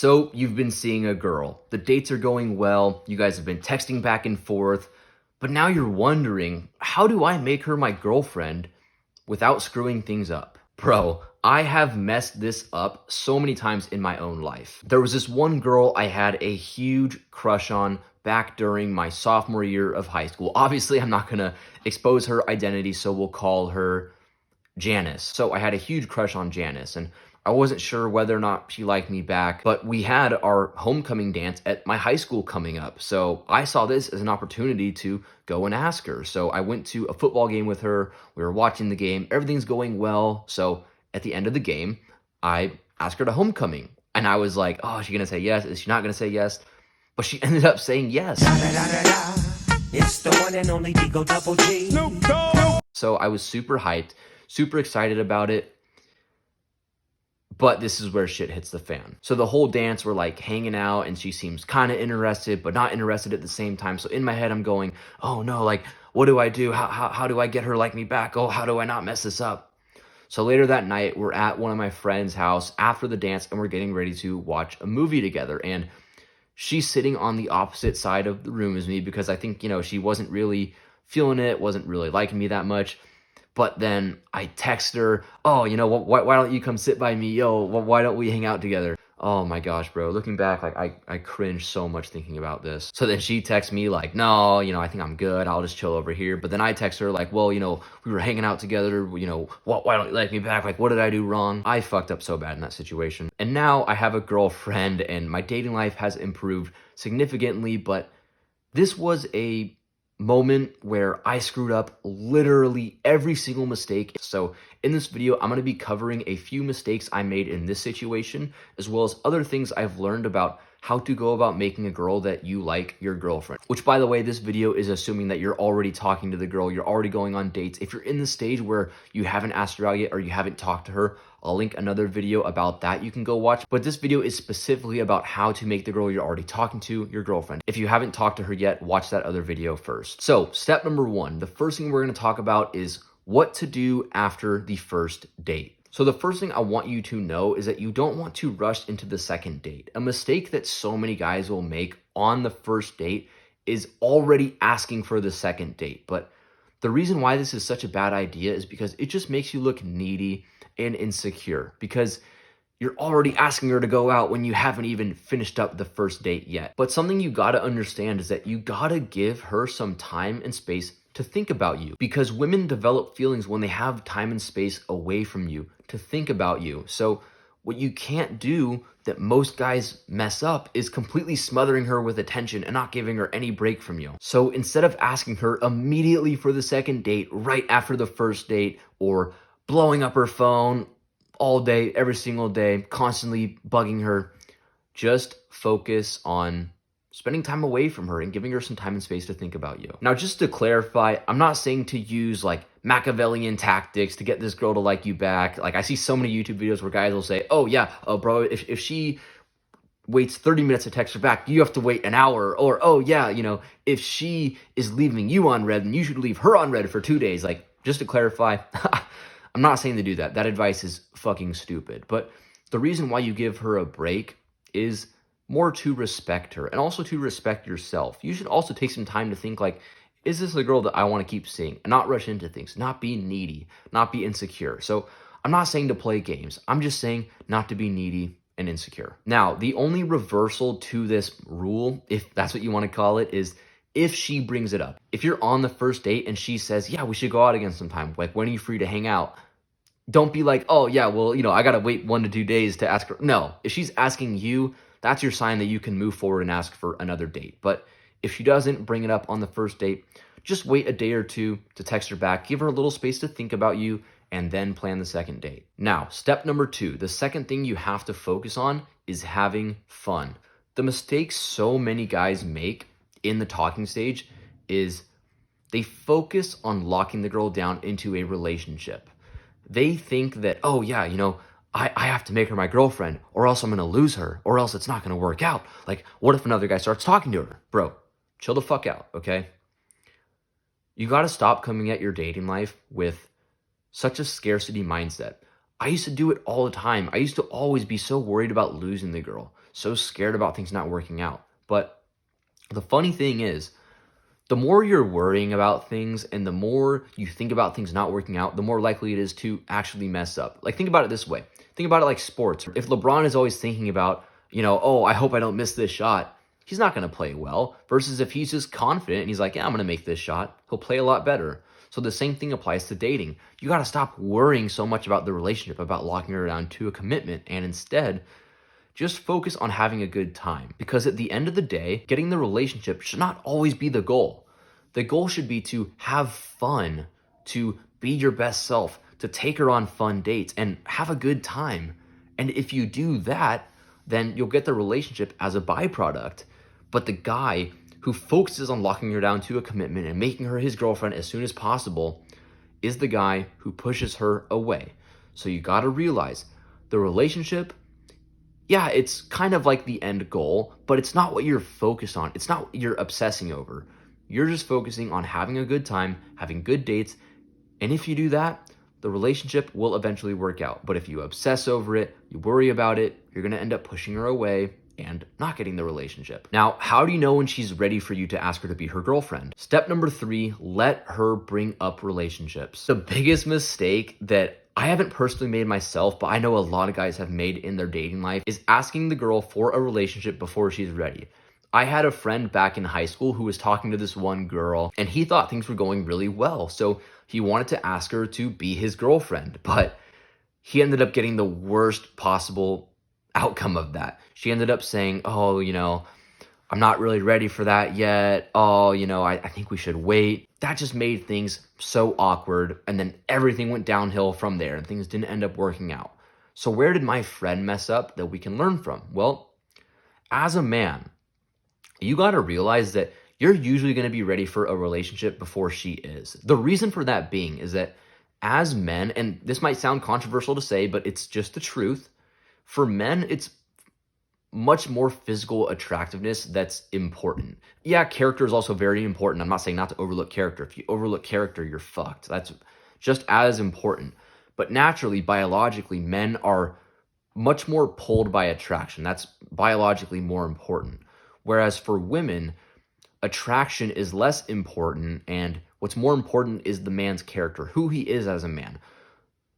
So you've been seeing a girl. The dates are going well. You guys have been texting back and forth. But now you're wondering, how do I make her my girlfriend without screwing things up? Bro, I have messed this up so many times in my own life. There was this one girl I had a huge crush on back during my sophomore year of high school. Obviously, I'm not gonna expose her identity, so we'll call her Janice. So I had a huge crush on Janice, and I wasn't sure whether or not she liked me back, but we had our homecoming dance at my high school coming up. So I saw this as an opportunity to go and ask her. So I went to a football game with her. We were watching the game. Everything's going well. So at the end of the game, I asked her to homecoming. And I was like, oh, is she going to say yes? Is she not going to say yes? But she ended up saying yes. It's the one and only Digo Double G. Snoop Dogg. So I was super hyped, super excited about it. But this is where shit hits the fan. So the whole dance, we're like hanging out and she seems kind of interested, but not interested at the same time. So in my head, I'm going, oh no, like, what do I do? How do I get her like me back? Oh, how do I not mess this up? So later that night, we're at one of my friend's house after the dance and we're getting ready to watch a movie together. And she's sitting on the opposite side of the room as me because I think, she wasn't really feeling it, wasn't really liking me that much. But then I text her, oh, why don't you come sit by me? Yo, why don't we hang out together? Oh my gosh, bro. Looking back, like I cringe so much thinking about this. So then she texts me like, no, I think I'm good. I'll just chill over here. But then I text her like, well, we were hanging out together. Why don't you like me back? Like, what did I do wrong? I fucked up so bad in that situation. And now I have a girlfriend and my dating life has improved significantly. But this was a moment where I screwed up literally every single mistake. So in this video, I'm going to be covering a few mistakes I made in this situation, as well as other things I've learned about how to go about making a girl that you like your girlfriend. Which, by the way, this video is assuming that you're already talking to the girl, you're already going on dates. If you're in the stage where you haven't asked her out yet or you haven't talked to her, I'll link another video about that you can go watch. But this video is specifically about how to make the girl you're already talking to your girlfriend. If you haven't talked to her yet, watch that other video first. So step number one, the first thing we're going to talk about is what to do after the first date. So the first thing I want you to know is that you don't want to rush into the second date. A mistake that so many guys will make on the first date is already asking for the second date. But the reason why this is such a bad idea is because it just makes you look needy and insecure because you're already asking her to go out when you haven't even finished up the first date yet. But something you gotta understand is that you gotta give her some time and space to think about you because women develop feelings when they have time and space away from you to think about you. So what you can't do that most guys mess up is completely smothering her with attention and not giving her any break from you. So instead of asking her immediately for the second date right after the first date or blowing up her phone all day, every single day, constantly bugging her, just focus on spending time away from her and giving her some time and space to think about you. Now, just to clarify, I'm not saying to use like Machiavellian tactics to get this girl to like you back. Like I see so many YouTube videos where guys will say, oh yeah, bro, if she waits 30 minutes to text her back, you have to wait an hour. Or, oh yeah, if she is leaving you on red, then you should leave her on red for 2 days. Like, just to clarify, I'm not saying to do that. That advice is fucking stupid. But the reason why you give her a break is more to respect her and also to respect yourself. You should also take some time to think like, is this a girl that I want to keep seeing? And not rush into things, not be needy, not be insecure. So I'm not saying to play games. I'm just saying not to be needy and insecure. Now, the only reversal to this rule, if that's what you want to call it, is if she brings it up. If you're on the first date and she says, yeah, we should go out again sometime. Like, when are you free to hang out? Don't be like, oh yeah, well, I got to wait 1 to 2 days to ask her. No, if she's asking you, that's your sign that you can move forward and ask for another date. But if she doesn't bring it up on the first date, just wait a day or two to text her back, give her a little space to think about you, and then plan the second date. Now, step number 2, the second thing you have to focus on is having fun. The mistake so many guys make in the talking stage is they focus on locking the girl down into a relationship. They think that, oh yeah, I have to make her my girlfriend or else I'm going to lose her or else it's not going to work out. Like, what if another guy starts talking to her? Bro, chill the fuck out, okay? You got to stop coming at your dating life with such a scarcity mindset. I used to do it all the time. I used to always be so worried about losing the girl, so scared about things not working out. But the funny thing is, the more you're worrying about things and the more you think about things not working out, the more likely it is to actually mess up. Like, think about it this way. Think about it like sports. If LeBron is always thinking about, oh, I hope I don't miss this shot, he's not going to play well. Versus if he's just confident and he's like, yeah, I'm going to make this shot, he'll play a lot better. So the same thing applies to dating. You got to stop worrying so much about the relationship, about locking her down to a commitment, and instead just focus on having a good time. Because at the end of the day, getting the relationship should not always be the goal. The goal should be to have fun, to be your best self, to take her on fun dates and have a good time. And if you do that, then you'll get the relationship as a byproduct. But the guy who focuses on locking her down to a commitment and making her his girlfriend as soon as possible is the guy who pushes her away. So you got to realize the relationship, yeah, it's kind of like the end goal, but it's not what you're focused on. It's not what you're obsessing over. You're just focusing on having a good time, having good dates. And if you do that, the relationship will eventually work out. But if you obsess over it, you worry about it, you're going to end up pushing her away and not getting the relationship. Now, how do you know when she's ready for you to ask her to be her girlfriend? Step number 3, let her bring up relationships. The biggest mistake that I haven't personally made myself, but I know a lot of guys have made in their dating life, is asking the girl for a relationship before she's ready. I had a friend back in high school who was talking to this one girl, and he thought things were going really well. So he wanted to ask her to be his girlfriend, but he ended up getting the worst possible outcome of that. She ended up saying, oh, I'm not really ready for that yet. Oh, I think we should wait. That just made things so awkward. And then everything went downhill from there and things didn't end up working out. So where did my friend mess up that we can learn from? Well, as a man, you got to realize that you're usually going to be ready for a relationship before she is. The reason for that being is that as men, and this might sound controversial to say, but it's just the truth. For men, it's much more physical attractiveness that's important. Yeah, character is also very important. I'm not saying not to overlook character. If you overlook character, you're fucked. That's just as important. But naturally, biologically, men are much more pulled by attraction. That's biologically more important. Whereas for women, attraction is less important, and what's more important is the man's character, who he is as a man.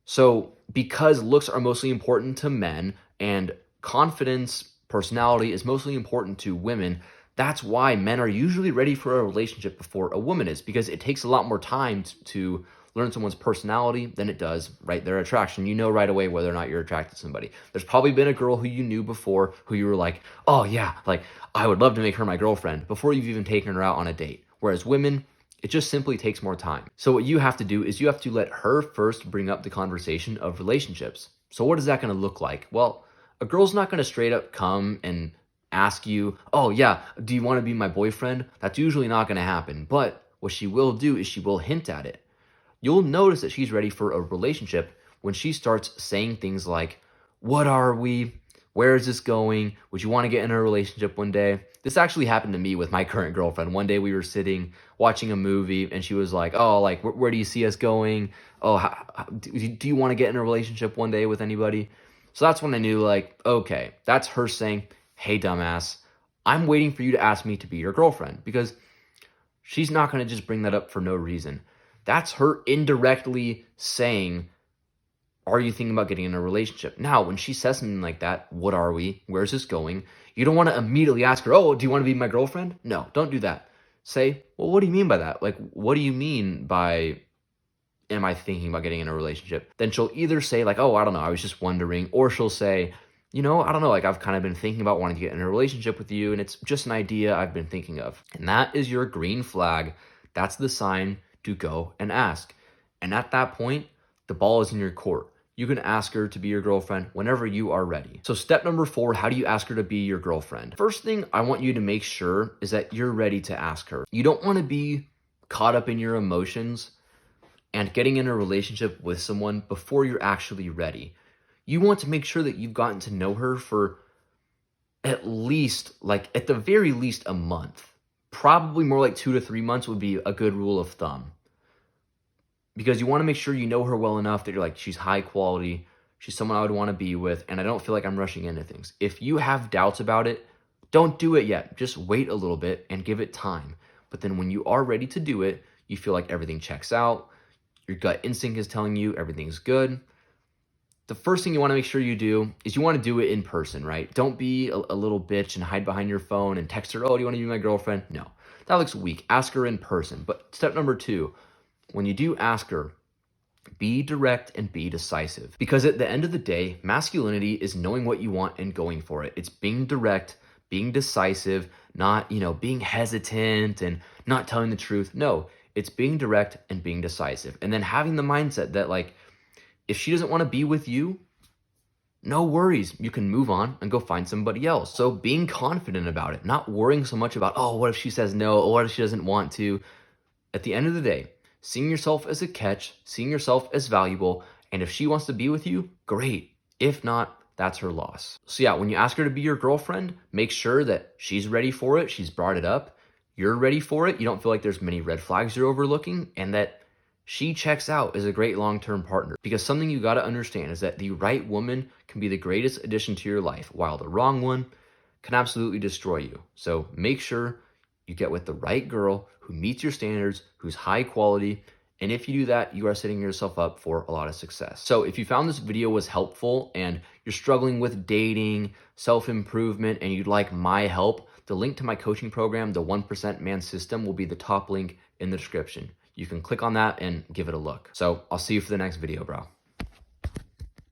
So because looks are mostly important to men and confidence, personality is mostly important to women, that's why men are usually ready for a relationship before a woman is, because it takes a lot more time to learn someone's personality than it does, right, their attraction. You know right away whether or not you're attracted to somebody. There's probably been a girl who you knew before who you were like, oh yeah, like I would love to make her my girlfriend before you've even taken her out on a date. Whereas women, it just simply takes more time. So what you have to do is you have to let her first bring up the conversation of relationships. So what is that going to look like? Well, a girl's not going to straight up come and ask you, oh yeah, do you want to be my boyfriend? That's usually not going to happen. But what she will do is she will hint at it. You'll notice that she's ready for a relationship when she starts saying things like, what are we? Where is this going? Would you want to get in a relationship one day? This actually happened to me with my current girlfriend. One day we were sitting watching a movie and she was like, oh, like, where do you see us going? Oh, do you want to get in a relationship one day with anybody? So that's when I knew, like, okay, that's her saying, hey, dumbass, I'm waiting for you to ask me to be your girlfriend, because she's not going to just bring that up for no reason. That's her indirectly saying, are you thinking about getting in a relationship? Now, when she says something like that, what are we? Where's this going? You don't want to immediately ask her, oh, do you want to be my girlfriend? No, don't do that. Say, well, what do you mean by that? Like, what do you mean by, am I thinking about getting in a relationship? Then she'll either say like, oh, I don't know, I was just wondering. Or she'll say, I don't know, like I've kind of been thinking about wanting to get in a relationship with you and it's just an idea I've been thinking of. And that is your green flag. That's the sign to go and ask. And at that point, the ball is in your court. You can ask her to be your girlfriend whenever you are ready. So step number 4, how do you ask her to be your girlfriend? First thing I want you to make sure is that you're ready to ask her. You don't want to be caught up in your emotions and getting in a relationship with someone before you're actually ready. You want to make sure that you've gotten to know her for at the very least a month. Probably more like 2 to 3 months would be a good rule of thumb. Because you want to make sure you know her well enough that you're like, she's high quality, She's someone I would want to be with, and I don't feel like I'm rushing into things. If you have doubts about it, don't do it yet. Just wait a little bit and give it time. But then when you are ready to do it, you feel like everything checks out, your gut instinct is telling you everything's good. The first thing you want to make sure you do is you want to do it in person, right? Don't be a little bitch and hide behind your phone and text her, oh, do you want to be my girlfriend? No, that looks weak. Ask her in person. But step number 2, when you do ask her, be direct and be decisive. Because at the end of the day, masculinity is knowing what you want and going for it. It's being direct, being decisive, not, being hesitant and not telling the truth. No, it's being direct and being decisive. And then having the mindset that, like, if she doesn't want to be with you, no worries. You can move on and go find somebody else. So being confident about it, not worrying so much about, oh, what if she says no? Or what if she doesn't want to? At the end of the day, seeing yourself as a catch, seeing yourself as valuable, and if she wants to be with you, great. If not, that's her loss. So yeah, when you ask her to be your girlfriend, make sure that she's ready for it, she's brought it up, you're ready for it, you don't feel like there's many red flags you're overlooking, and that she checks out as a great long-term partner. Because something you gotta understand is that the right woman can be the greatest addition to your life, while the wrong one can absolutely destroy you. So make sure you get with the right girl who meets your standards, who's high quality, and if you do that, you are setting yourself up for a lot of success. So if you found this video was helpful and you're struggling with dating, self-improvement, and you'd like my help, the link to my coaching program, the 1% Man System, will be the top link in the description. You can click on that and give it a look. So I'll see you for the next video, bro.